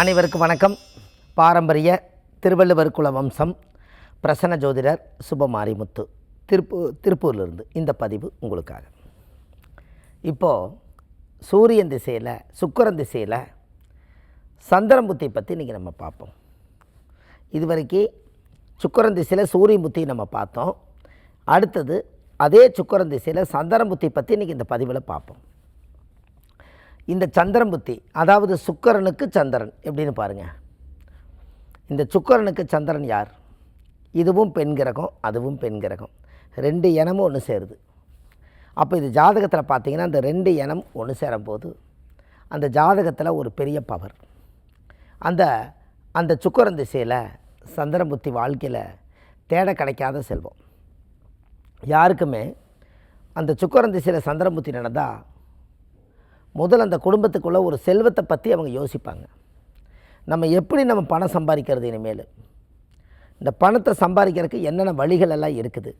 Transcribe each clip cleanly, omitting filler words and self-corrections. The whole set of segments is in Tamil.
அனைவருக்கும் வணக்கம். பாரம்பரிய திருவள்ளுவர் குல வம்சம் பிரசன்ன ஜோதிடர் சுபமாரிமுத்து திருப்பூர்லேருந்து இந்த பதிவு உங்களுக்காக. இப்போது சூரியன் திசையில் சுக்கிரன் திசையில் சந்திரன் புத்தி பற்றி இன்றைக்கி நம்ம பார்ப்போம். இதுவரைக்கும் சுக்கிரன் திசையில் சூரியன் புத்தி நம்ம பார்த்தோம். அடுத்தது அதே சுக்கிரன் திசையில் சந்திரன் புத்தி பற்றி இன்றைக்கி இந்த பதிவில் பார்ப்போம். இந்த சந்திரன் புத்தி, அதாவது சுக்கிரனுக்கு சந்திரன் எப்படின்னு பாருங்கள். இந்த சுக்கிரனுக்கு சந்திரன் யார்? இதுவும் பெண் கிரகம், அதுவும் பெண் கிரகம், ரெண்டு இனமும் ஒன்று சேருது. அப்போ இது ஜாதகத்தில் பார்த்திங்கன்னா அந்த ரெண்டு இனம் ஒன்று சேரும்போது அந்த ஜாதகத்தில் ஒரு பெரிய பவர். அந்த சுக்கிரன் திசையில் சந்திரன் புத்தி வாழ்க்கையில் தேட கிடைக்காத செல்வம். யாருக்குமே அந்த சுக்கிரன் திசையில் சந்திரன் புத்தி நடந்தால் முதல்ல அந்த குடும்பத்துக்குள்ளே ஒரு செல்வத்தை பற்றி அவங்க யோசிப்பாங்க. நம்ம எப்படி நம்ம பணம் சம்பாதிக்கிறது, இனிமேல் இந்த பணத்தை சம்பாதிக்கிறதுக்கு என்னென்ன வழிகள் எல்லாம் இருக்குது,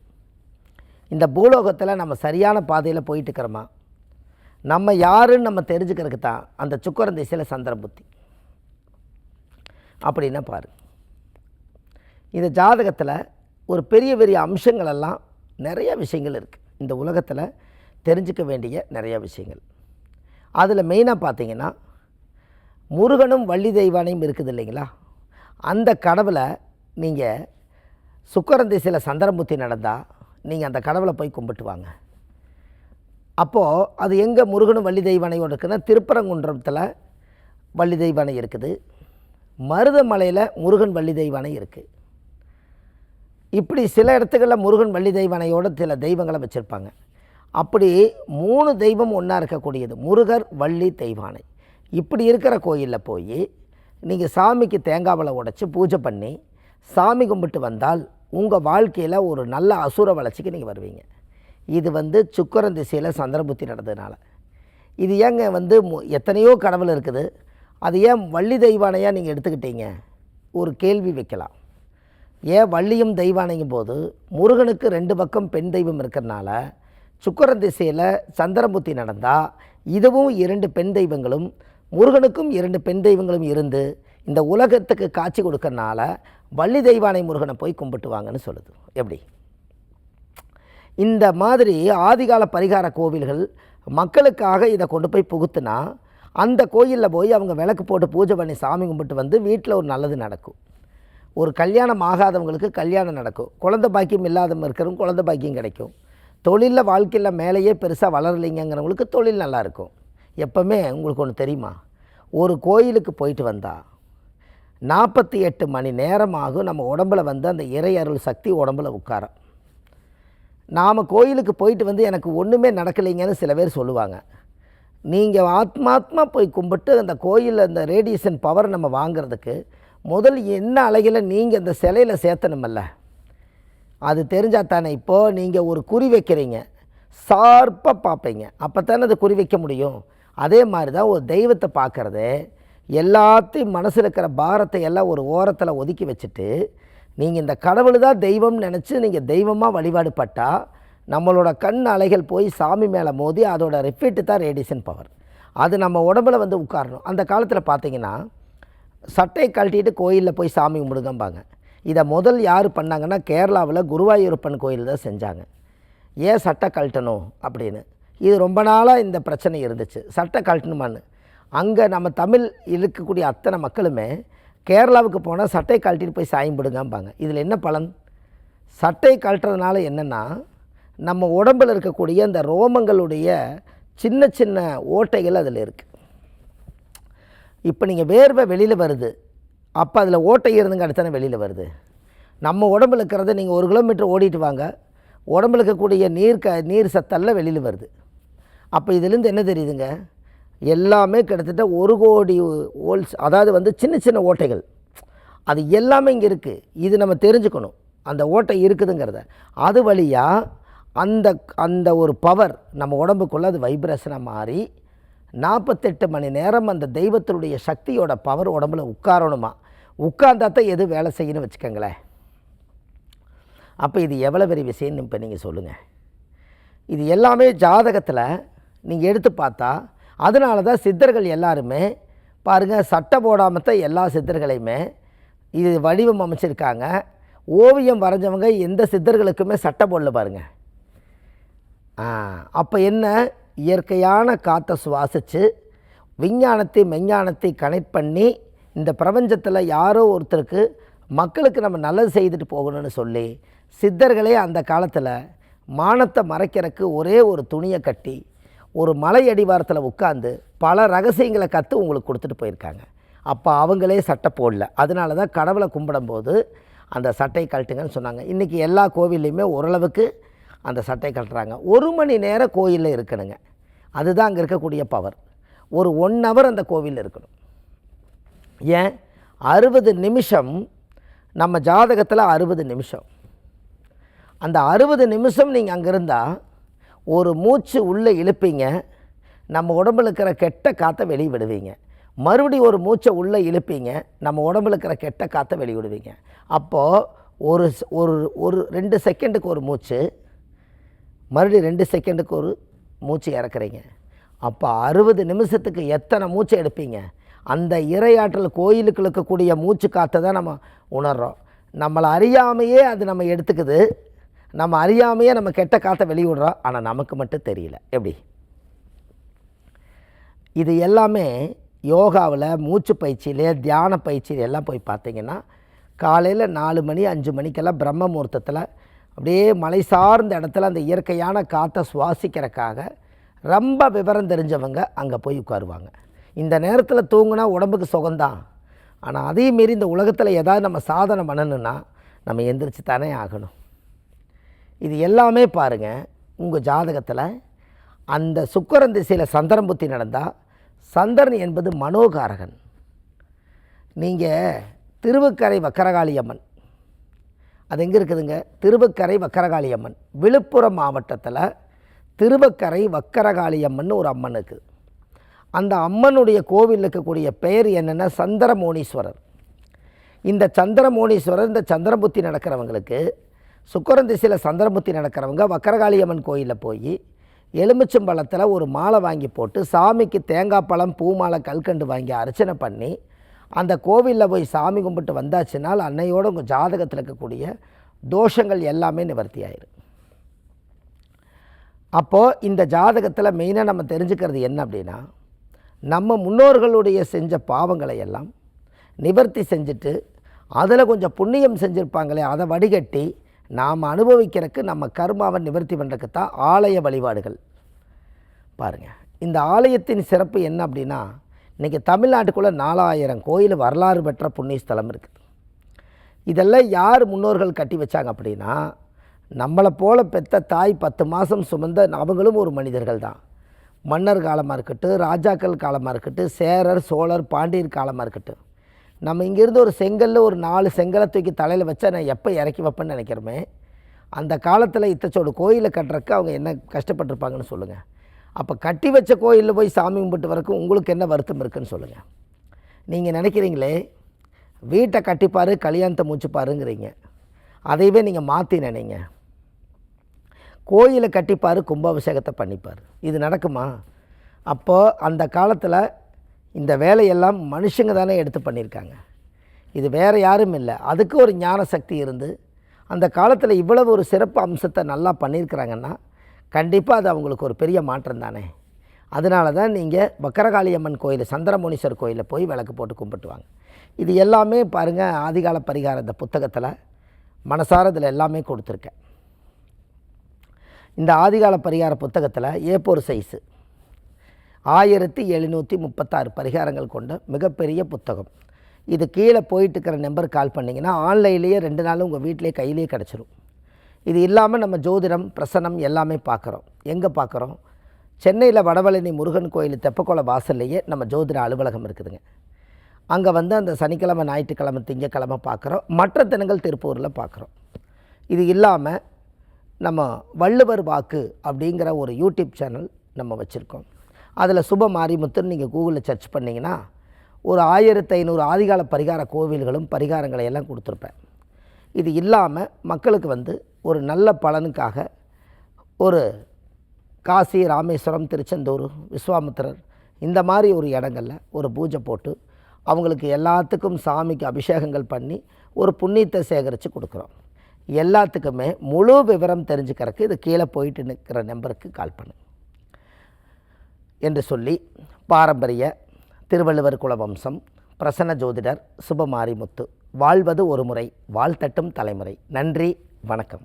இந்த பூலோகத்தில் நம்ம சரியான பாதையில் போயிட்டுருக்கிறோமா, நம்ம யாருன்னு நம்ம தெரிஞ்சுக்கிறதுக்கு தான் அந்த சுக்கிரன் திசையில் சந்திரன் புத்தி. அப்படின்னா பாரு, இந்த ஜாதகத்தில் ஒரு பெரிய பெரிய அம்சங்களெல்லாம் நிறைய விஷயங்கள் இருக்குது. இந்த உலகத்தில் தெரிஞ்சிக்க வேண்டிய நிறைய விஷயங்கள். அதில் மெயினாக பார்த்தீங்கன்னா முருகனும் வள்ளி தெய்வானையும் இருக்குது இல்லைங்களா. அந்த கடவுளை நீங்கள் சுக்கிரன் திசையில் சந்திரன் புத்தி நடந்தால் நீங்கள் அந்த கடவுளை போய் கும்பிட்டு வாங்க. அப்போது அது எங்கே முருகனும் வள்ளி தெய்வானையோடு இருக்குன்னா, திருப்பரங்குன்றத்தில் வள்ளி தெய்வானை இருக்குது, மருதமலையில் முருகன் வள்ளி தெய்வானை இருக்குது. இப்படி சில இடத்துகளில் முருகன் வள்ளி தெய்வானையோடு சில தெய்வங்களை வச்சுருப்பாங்க. அப்படி 3 தெய்வம் ஒன்றா இருக்கக்கூடியது முருகர் வள்ளி தெய்வானை. இப்படி இருக்கிற கோயிலில் போய் நீங்கள் சாமிக்கு தேங்காவளை உடைச்சி பூஜை பண்ணி சாமி கும்பிட்டு வந்தால் உங்கள் வாழ்க்கையில் ஒரு நல்ல அசுர வளர்ச்சிக்கு நீங்கள் வருவீங்க. இது சுக்கிரன் திசையில் சந்திரன் புத்தி நடந்ததுனால. இது ஏங்க எத்தனையோ கடவுள் இருக்குது, அது ஏன் வள்ளி தெய்வானையாக நீங்கள் எடுத்துக்கிட்டீங்க? ஒரு கேள்வி வைக்கலாம். ஏன் வள்ளியும் தெய்வானையும் போது முருகனுக்கு 2 பக்கம் பெண் தெய்வம் இருக்கிறனால சுக்கிரன் திசையில் சந்திரன் புத்தி நடந்தால் இதுவும் 2 பெண் தெய்வங்களும் முருகனுக்கும் 2 பெண் தெய்வங்களும் இருந்து இந்த உலகத்துக்கு காட்சி கொடுக்கறனால வள்ளி தெய்வானை முருகனை போய் கும்பிட்டு வாங்கன்னு சொல்லுது. எப்படி இந்த மாதிரி ஆதிகால பரிகார கோவில்கள் மக்களுக்காக இதை கொண்டு போய் புகுத்துனா அந்த கோயிலில் போய் அவங்க விளக்கு போட்டு பூஜை பண்ணி சாமி கும்பிட்டு வீட்டில் ஒரு நல்லது நடக்கும். ஒரு கல்யாணம் ஆகாதவங்களுக்கு கல்யாணம் நடக்கும், குழந்தை பாக்கியம் இல்லாதவங்க இருக்கிறவங்க குழந்தை பாக்கியம் கிடைக்கும், தொழிலில் வாழ்க்கையில் மேலேயே பெருசாக வளரலைங்கிறவங்களுக்கு தொழில் நல்லாயிருக்கும். எப்போவுமே உங்களுக்கு ஒன்று தெரியுமா, ஒரு கோயிலுக்கு போயிட்டு வந்தால் 48 மணி நேரமாகும் நம்ம உடம்பில் அந்த இறை அருள் சக்தி உடம்பில் உட்கார. நாம் கோயிலுக்கு போயிட்டு எனக்கு ஒன்றுமே நடக்கலைங்கன்னு சில பேர் சொல்லுவாங்க. நீங்கள் ஆத்மாத்மா போய் கும்பிட்டு அந்த கோயிலில் அந்த ரேடியேஷன் பவர் நம்ம வாங்கிறதுக்கு முதல் என்ன அழகில் நீங்கள் அந்த சிலையில் சேர்த்தணுமல்ல, அது தெரிஞ்சால் தானே. இப்போது நீங்கள் ஒரு குறி வைக்கிறீங்க, ஷார்ப்பாக பார்ப்பீங்க, அப்போ தானே அது குறி வைக்க முடியும். அதே மாதிரி தான் ஒரு தெய்வத்தை பார்க்குறது, எல்லாத்தையும் மனசில் இருக்கிற பாரத்தை எல்லாம் ஒரு ஓரத்தில் ஒதுக்கி வச்சுட்டு நீங்கள் இந்த கடவுள் தான் தெய்வம்னு நினச்சி நீங்கள் தெய்வமாக வழிபாடு பட்டால் நம்மளோட கண் அலைகள் போய் சாமி மேலே மோதி அதோட ரிஃப்ளெக்ட் தான் ரேடியேஷன் பவர். அது நம்ம உடம்புல உட்காரணும். அந்த காலத்தில் பார்த்தீங்கன்னா சட்டை கழட்டிட்டு கோயிலில் போய் சாமி கும்பிடுங்கம்பாங்க. இதை முதல் யார் பண்ணாங்கன்னா கேரளாவில் குருவாயூரப்பன் கோயில் தான் செஞ்சாங்க. ஏன் சட்டை கழட்டணும் அப்படின்னு, இது ரொம்ப நாளாக இந்த பிரச்சனை இருந்துச்சு, சட்டை கழட்டணுமான்னு. அங்கே நம்ம தமிழ் இருக்கக்கூடிய அத்தனை மக்களுமே கேரளாவுக்கு போனால் சட்டை கழட்டிட்டு போய் சாமி கும்பிடுங்கம்பாங்க. இதில் என்ன பலன்? சட்டை கழட்டுறதுனால என்னென்னா நம்ம உடம்பில் இருக்கக்கூடிய அந்த ரோமங்களுடைய சின்ன சின்ன ஓட்டைகள் அதில் இருக்குது. இப்போ நீங்கள் வேர்வை வெளியில் வருது, அப்போ அதில் ஓட்டை இருந்துங்க அடுத்தானே வெளியில் வருது. நம்ம உடம்புல இருக்கிறத நீங்கள் 1 கிலோமீட்டர் ஓடிட்டு வாங்க, உடம்புல இருக்கக்கூடிய நீர் சத்தெல்லாம் வெளியில் வருது. அப்போ இதுலேருந்து என்ன தெரியுதுங்க, எல்லாமே கிட்டத்தட்ட 1 கோடி ஹோல்ஸ், அதாவது சின்ன சின்ன ஓட்டைகள், அது எல்லாமே இங்கே இருக்குது. இது நம்ம தெரிஞ்சுக்கணும், அந்த ஓட்டை இருக்குதுங்கிறத. அது வழியாக அந்த ஒரு பவர் நம்ம உடம்புக்குள்ளே அது வைப்ரேஷனாக மாறி 48 மணி நேரம் அந்த தெய்வத்தினுடைய சக்தியோட பவர் உடம்புல உட்காரணுமா. உட்கார்ந்தாத்தான் எது வேலை செய்யணும்னு வச்சுக்கோங்களேன். அப்போ இது எவ்வளோ பெரிய விஷயம்னு இப்போ நீங்கள் சொல்லுங்கள். இது எல்லாமே ஜாதகத்தில் நீங்கள் எடுத்து பார்த்தா அதனால தான் சித்தர்கள் எல்லாருமே பாருங்கள், சட்டை போடாமல் தான் எல்லா சித்தர்களையுமே இது வடிவம் அமைச்சிருக்காங்க. ஓவியம் வரைஞ்சவங்க எந்த சித்தர்களுக்குமே சட்டை போடல பாருங்கள். அப்போ என்ன, இயற்கையான காற்றை சுவாசித்து விஞ்ஞானத்தை மெஞ்ஞானத்தை கனெக்ட் பண்ணி இந்த பிரபஞ்சத்தில் யாரோ ஒருத்தருக்கு மக்களுக்கு நம்ம நல்லது செய்துட்டு போகணும்னு சொல்லி சித்தர்களே அந்த காலத்தில் மானத்தை மறைக்கிறதுக்கு ஒரே ஒரு துணியை கட்டி ஒரு மலை அடிவாரத்தில் உட்காந்து பல ரகசியங்களை கற்று உங்களுக்கு கொடுத்துட்டு போயிருக்காங்க. அப்போ அவங்களே சட்டை போடல. அதனால தான் கடவுளை கும்பிடும்போது அந்த சட்டை கழட்டுங்கன்னு சொன்னாங்க. இன்றைக்கி எல்லா கோவில்லையுமே ஓரளவுக்கு அந்த சட்டை கழட்டுறாங்க. 1 மணி நேரம் கோயிலில் இருக்கணுங்க. அதுதான் அங்கே இருக்கக்கூடிய பவர். ஒரு 1 ஹவர் அந்த கோவிலில் இருக்கணும். ஏன் 60 நிமிஷம் நம்ம ஜாதகத்தில் 60 நிமிஷம். அந்த 60 நிமிஷம் நீங்கள் அங்கே இருந்தால் ஒரு மூச்சு உள்ளே இழுப்பீங்க, நம்ம உடம்புல இருக்கிற கெட்ட காற்றை வெளியே விடுவீங்க. மறுபடியும் ஒரு மூச்சை உள்ளே இழுப்பீங்க, நம்ம உடம்புல இருக்கிற கெட்ட காற்றை வெளியிடுவீங்க. அப்போது ஒரு ஒரு ஒரு 2 செகண்டுக்கு ஒரு மூச்சு, மறுபடியும் 2 செகண்டுக்கு ஒரு மூச்சு இறக்குறீங்க. அப்போ 60 நிமிஷத்துக்கு எத்தனை மூச்சை எடுப்பீங்க? அந்த இறையாற்றல் கோயிலுக்கு இருக்கக்கூடிய மூச்சு காற்றை தான் நம்ம உணர்கிறோம். நம்மளை அறியாமையே அது நம்ம எடுத்துக்குது. நம்ம அறியாமையே நம்ம கெட்ட காற்றை வெளியிடுறோம். ஆனால் நமக்கு மட்டும் தெரியல. எப்படி? இது எல்லாமே யோகாவில், மூச்சு பயிற்சியிலே, தியான பயிற்சியில எல்லாம் போய் பார்த்தீங்கன்னா காலையில் 4 மணி 5 மணிக்கெல்லாம் பிரம்ம முகூர்த்தத்தில் அப்படியே மலை சார்ந்த இடத்துல அந்த இயற்கையான காற்றை சுவாசிக்கிறதுக்காக ரொம்ப விவரம் தெரிஞ்சவங்க அங்கே போய் உட்காருவாங்க. இந்த நேரத்தில் தூங்குனா உடம்புக்கு சுகம்தான். ஆனால் அதே மாரி இந்த உலகத்தில் ஏதாவது நம்ம சாதனை பண்ணணுன்னா நம்ம எந்திரிச்சு தானே ஆகணும். இது எல்லாமே பாருங்கள், உங்கள் ஜாதகத்தில் அந்த சுக்கிரன் திசையில் சந்திரன் புத்தி நடந்தால், சந்திரன் என்பது மனோகாரகன். நீங்கள் திருவக்கரை வக்கரகாளி அம்மன், அது எங்கே இருக்குதுங்க? திருவக்கரை வக்கரகாளி அம்மன், விழுப்புரம் மாவட்டத்தில் திருவக்கரை வக்கரகாளி அம்மன் ஒரு அம்மன் இருக்குது. அந்த அம்மனுடைய கோவில் இருக்கக்கூடிய பெயர் என்னென்னா சந்திரமோனீஸ்வரர். இந்த சந்திரமோனீஸ்வரர், இந்த சந்திரபுத்தி நடக்கிறவங்களுக்கு, சுக்கிரன் திசையில் சந்திரபுத்தி நடக்கிறவங்க வக்கரகாளி அம்மன் கோயிலில் போய் எலுமிச்சம்பழத்தில் ஒரு மாலை வாங்கி போட்டு சாமிக்கு தேங்காய் பழம், பூ மாலை, கல்கண்டு வாங்கி அர்ச்சனை பண்ணி அந்த கோவிலில் போய் சாமி கும்பிட்டு வந்தாச்சுனால் அன்னையோடு உங்கள் ஜாதகத்தில் இருக்கக்கூடிய தோஷங்கள் எல்லாமே நிவர்த்தி ஆயிடும். அப்போது இந்த ஜாதகத்தில் மெயினாக நம்ம தெரிஞ்சுக்கிறது என்ன அப்படின்னா, நம்ம முன்னோர்களுடைய செஞ்ச பாவங்களை எல்லாம் நிவர்த்தி செஞ்சுட்டு அதில் கொஞ்சம் புண்ணியம் செஞ்சுருப்பாங்களே அதை வடிகட்டி நாம் அனுபவிக்கிறதுக்கு, நம்ம கர்மாவை நிவர்த்தி பண்ணுறதுக்கு தான் ஆலய வழிபாடுகள். பாருங்கள், இந்த ஆலயத்தின் சிறப்பு என்ன அப்படின்னா, இன்றைக்கி தமிழ்நாட்டுக்குள்ளே 4000 கோயில் வரலாறு பெற்ற புண்ணிய ஸ்தலம் இருக்குது. இதெல்லாம் யார் முன்னோர்கள் கட்டி வச்சாங்க அப்படின்னா, நம்மளை போல பெற்ற தாய் 10 மாதம் சுமந்த அவங்களும் ஒரு மனிதர்கள் தான். மன்னர் காலமாக இருக்கட்டும், ராஜாக்கள் காலமாக இருக்கட்டும், சேரர், சோழர், பாண்டியர் காலமாக இருக்கட்டும், நம்ம இங்கேருந்து ஒரு செங்கல்ல ஒரு 4 செங்கலை தூக்கி தலையில் வச்சா நான் எப்போ இறக்கி வைப்பேன்னு நினைக்கிறோமே, அந்த காலத்தில் இத்தச்சோடு கோயிலை கட்டுறதுக்கு அவங்க என்ன கஷ்டப்பட்டுருப்பாங்கன்னு சொல்லுங்கள். அப்போ கட்டி வச்ச கோயிலில் போய் சாமி கும்பிட்டு வரக்கும் உங்களுக்கு என்ன வருத்தம் இருக்குதுன்னு சொல்லுங்கள். நீங்கள் நினைக்கிறீங்களே வீட்டை கட்டிப்பார், கல்யாணத்தை மூச்சுப்பாருங்கிறீங்க. அதையவே நீங்கள் மாற்றி நினைங்க. கோயிலை கட்டிப்பார், கும்பாபிஷேகத்தை பண்ணிப்பார். இது நடக்குமா? அப்போது அந்த காலத்தில் இந்த வேலையெல்லாம் மனுஷங்க தானே எடுத்து பண்ணியிருக்காங்க. இது வேறு யாரும் இல்லை. அதுக்கு ஒரு ஞான சக்தி இருந்து அந்த காலத்தில் இவ்வளவு ஒரு சிறப்பு அம்சத்தை நல்லா பண்ணியிருக்கிறாங்கன்னா கண்டிப்பாக அது அவங்களுக்கு ஒரு பெரிய மாற்றம் தானே. அதனால தான் நீங்கள் வக்கரகாளி அம்மன் கோயில், சந்திரமோனீஸ்வரர் கோயிலில் போய் விளக்கு போட்டு கும்பிட்டுவாங்க. இது எல்லாமே பாருங்கள், ஆதிகால பரிகாரம் இந்த புத்தகத்தில் மனசார இதில் எல்லாமே கொடுத்துருக்கேன். இந்த ஆதிகால பரிகார புத்தகத்தில் A4 சைஸு 1736 பரிகாரங்கள் கொண்ட மிகப்பெரிய புத்தகம். இது கீழே போயிட்டுருக்கிற நம்பர் கால் பண்ணிங்கன்னா ஆன்லைன்லேயே 2 நாள் உங்கள் வீட்டிலே கையிலே கிடச்சிரும். இது இல்லாமல் நம்ம ஜோதிடம், பிரசனம் எல்லாமே பார்க்குறோம். எங்கே பார்க்குறோம்? சென்னையில் வடபழனி முருகன் கோயில் தெப்பக்குள வாசல்லையே நம்ம ஜோதிட அலுவலகம் இருக்குதுங்க. அங்கே வந்து அந்த சனிக்கிழமை, ஞாயிற்றுக்கிழமை, திங்கக்கிழமை பார்க்குறோம். மற்ற தினங்கள் திருப்பூரில் பார்க்குறோம். இது இல்லாமல் நம்ம வள்ளுவர் வாக்கு அப்படிங்கிற ஒரு யூடியூப் சேனல் நம்ம வச்சுருக்கோம். அதில் சுப மாரிமுத்துன்னு நீங்கள் கூகுளில் சர்ச் பண்ணிங்கன்னா ஒரு 1500 ஆதிகால பரிகார கோவில்களும் பரிகாரங்களை எல்லாம் கொடுத்துருப்பேன். இது இல்லாமல் மக்களுக்கு வந்து ஒரு நல்ல பலனுக்காக ஒரு காசி, ராமேஸ்வரம், திருச்செந்தூர், விஸ்வாமித்திரர் இந்த மாதிரி ஒரு இடங்களில் ஒரு பூஜை போட்டு அவங்களுக்கு எல்லாத்துக்கும் சாமிக்கு அபிஷேகங்கள் பண்ணி ஒரு புண்ணியத்தை சேகரித்து கொடுக்குறோம். எல்லாத்துக்குமே முழு விவரம் தெரிஞ்சுக்கிறதுக்கு இது கீழே போயிட்டு நிற்கிற நம்பருக்கு கால் பண்ணு என்று சொல்லி பாரம்பரிய திருவள்ளுவர் குலவம்சம் பிரசன்ன ஜோதிடர் சுபமாரிமுத்து. வாழ்வது ஒரு முறை, வாழ்த்தட்டும் தலைமுறை. நன்றி, வணக்கம்.